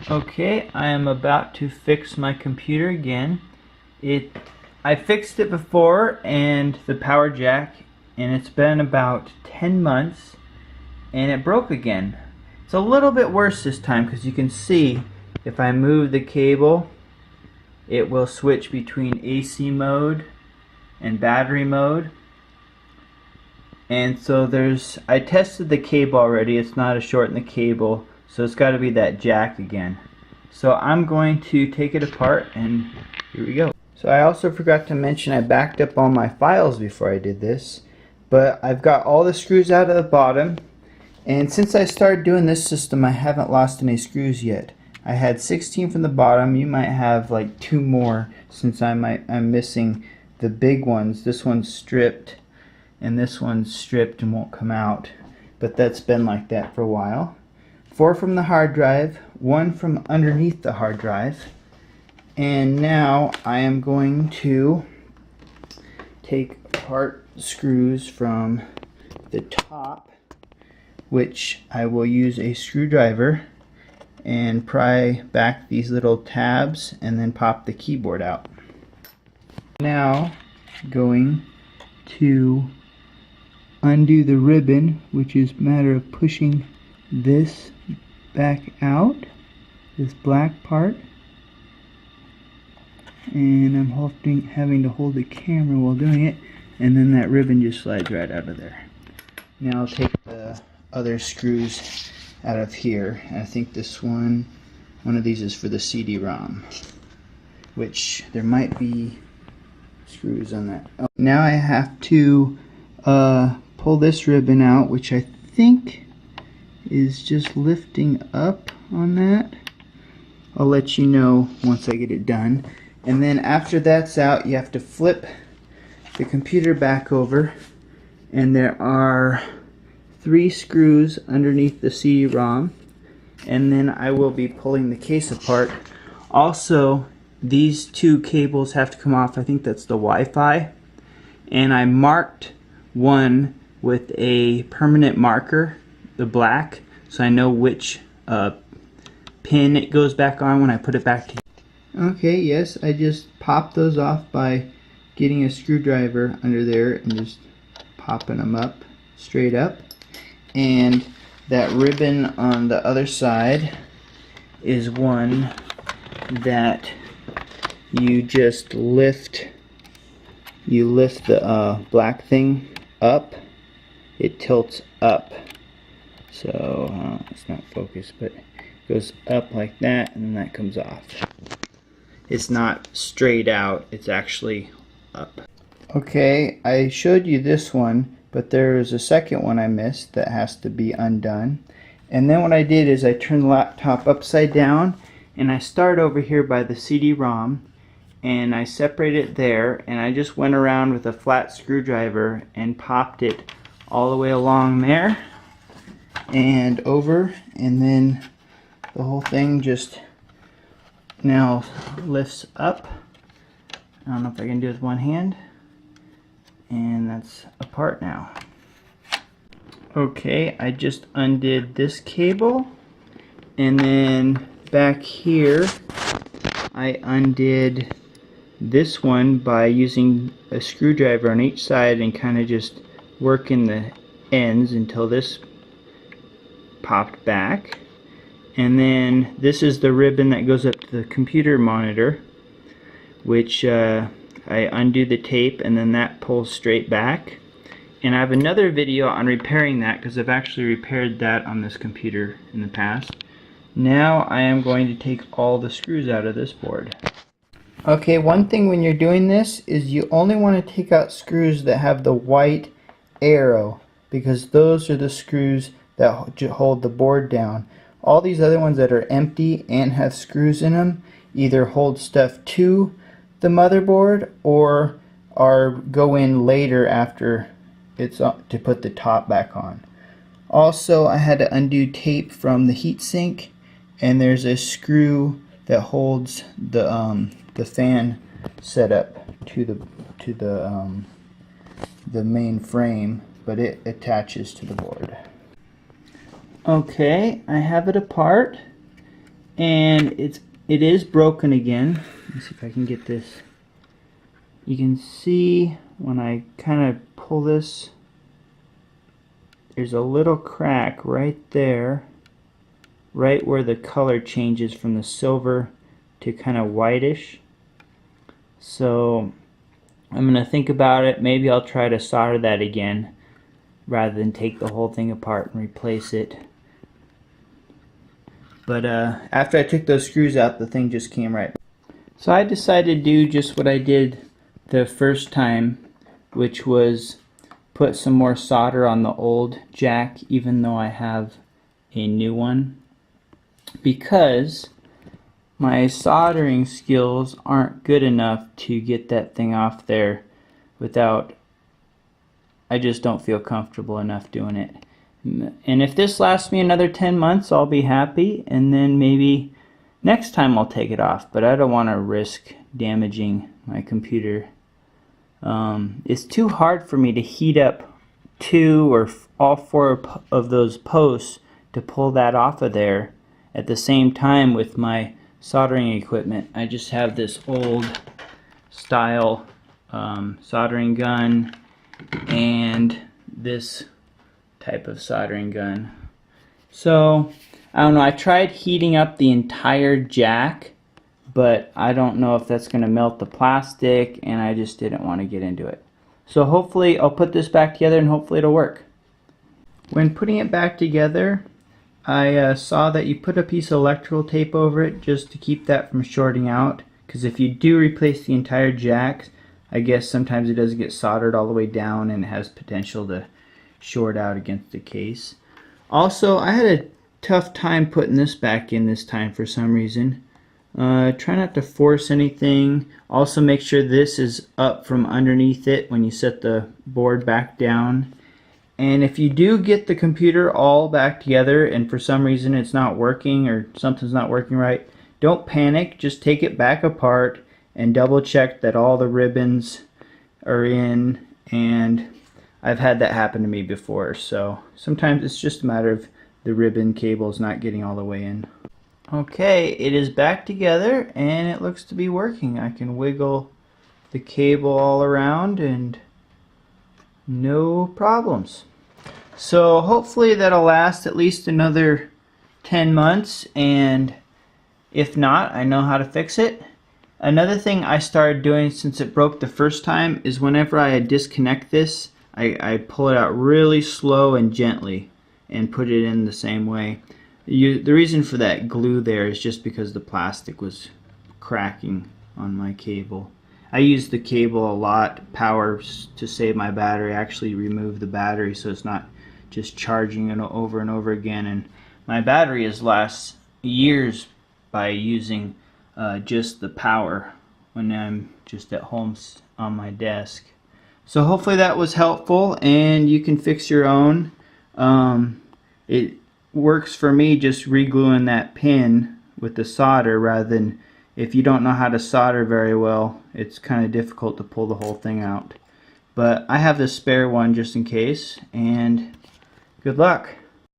Okay, I am about to fix my computer again. I fixed it before, and the power jack, and it's been about 10 months and it broke again. It's a little bit worse this time because you can see if I move the cable it will switch between AC mode and battery mode. And so I tested the cable already, it's not a short in the cable, so it's got to be that jack again. So I'm going to take it apart, and here we go. So I also forgot to mention I backed up all my files before I did this, but I've got all the screws out of the bottom, and since I started doing this system I haven't lost any screws yet. I had 16 from the bottom. You might have like 2 more since I'm missing the big ones. This one's stripped and this one's stripped and won't come out, but that's been like that for a while. 4 from the hard drive, 1 from underneath the hard drive, and now I am going to take apart screws from the top, which I will use a screwdriver and pry back these little tabs and then pop the keyboard out. Now going to undo the ribbon, which is a matter of pushing this back out, this black part, and I'm having to hold the camera while doing it, and then that ribbon just slides right out of there. Now I'll take the other screws out of here. I think this one of these is for the CD-ROM, which there might be screws on that. Oh, now I have to pull this ribbon out, which I think is just lifting up on that. I'll let you know once I get it done. And then after that's out, you have to flip the computer back over, and there are 3 screws underneath the CD-ROM, and then I will be pulling the case apart. Also, these 2 cables have to come off. I think that's the Wi-Fi, and I marked one with a permanent marker, the black, so I know which pin it goes back on when I put it back together. Okay, yes, I just popped those off by getting a screwdriver under there and just popping them up straight up. And that ribbon on the other side is one that you just lift. You lift the black thing up, it tilts up. So it's not focused, but it goes up like that, and then that comes off. It's not straight out, it's actually up. Okay, I showed you this one, but there is a second one I missed that has to be undone. And then what I did is I turned the laptop upside down, and I start over here by the CD-ROM, and I separate it there, and I just went around with a flat screwdriver and popped it all the way along there and over, and then the whole thing just now lifts up. I don't know if I can do it with one hand, and that's apart now. Okay, I just undid this cable, and then back here I undid this one by using a screwdriver on each side and kind of just working the ends until this popped back. And then this is the ribbon that goes up to the computer monitor, which I undo the tape, and then that pulls straight back. And I have another video on repairing that because I've actually repaired that on this computer in the past. Now I am going to take all the screws out of this board. Okay, one thing when you're doing this is you only want to take out screws that have the white arrow, because those are the screws that hold the board down. All these other ones that are empty and have screws in them either hold stuff to the motherboard or go in later after it's to put the top back on. Also, I had to undo tape from the heatsink, and there's a screw that holds the fan setup to the main frame, but it attaches to the board. Okay, I have it apart, and it is broken again. Let me see if I can get this. You can see when I kind of pull this, there's a little crack right there, right where the color changes from the silver to kind of whitish. So I'm going to think about it. Maybe I'll try to solder that again rather than take the whole thing apart and replace it. But after I took those screws out, the thing just came right. So I decided to do just what I did the first time, which was put some more solder on the old jack, even though I have a new one, because my soldering skills aren't good enough to get that thing off there without, I just don't feel comfortable enough doing it. And if this lasts me another 10 months, I'll be happy, and then maybe next time I'll take it off, but I don't want to risk damaging my computer. It's too hard for me to heat up 2 or all 4 of those posts to pull that off of there at the same time with my soldering equipment. I just have this old style soldering gun and this type of soldering gun. So I don't know, I tried heating up the entire jack, but I don't know if that's going to melt the plastic, and I just didn't want to get into it. So hopefully I'll put this back together and hopefully it'll work. When putting it back together, I saw that you put a piece of electrical tape over it just to keep that from shorting out, because if you do replace the entire jack, I guess sometimes it doesn't get soldered all the way down and it has potential to short out against the case. Also, I had a tough time putting this back in this time for some reason. Try not to force anything. Also make sure this is up from underneath it when you set the board back down. And if you do get the computer all back together and for some reason it's not working or something's not working right, don't panic. Just take it back apart and double check that all the ribbons are in. And I've had that happen to me before, so sometimes it's just a matter of the ribbon cables not getting all the way in. Okay, it is back together and it looks to be working. I can wiggle the cable all around and no problems. So hopefully that'll last at least another 10 months, and if not, I know how to fix it. Another thing I started doing since it broke the first time is whenever I disconnect this, I pull it out really slow and gently and put it in the same way. The reason for that glue there is just because the plastic was cracking on my cable. I use the cable a lot, power, to save my battery. I actually remove the battery so it's not just charging it over and over again. And my battery has lasted years by using just the power when I'm just at home on my desk. So hopefully that was helpful and you can fix your own. It works for me just re-gluing that pin with the solder, rather than, if you don't know how to solder very well, it's kind of difficult to pull the whole thing out. But I have the spare one just in case, and good luck.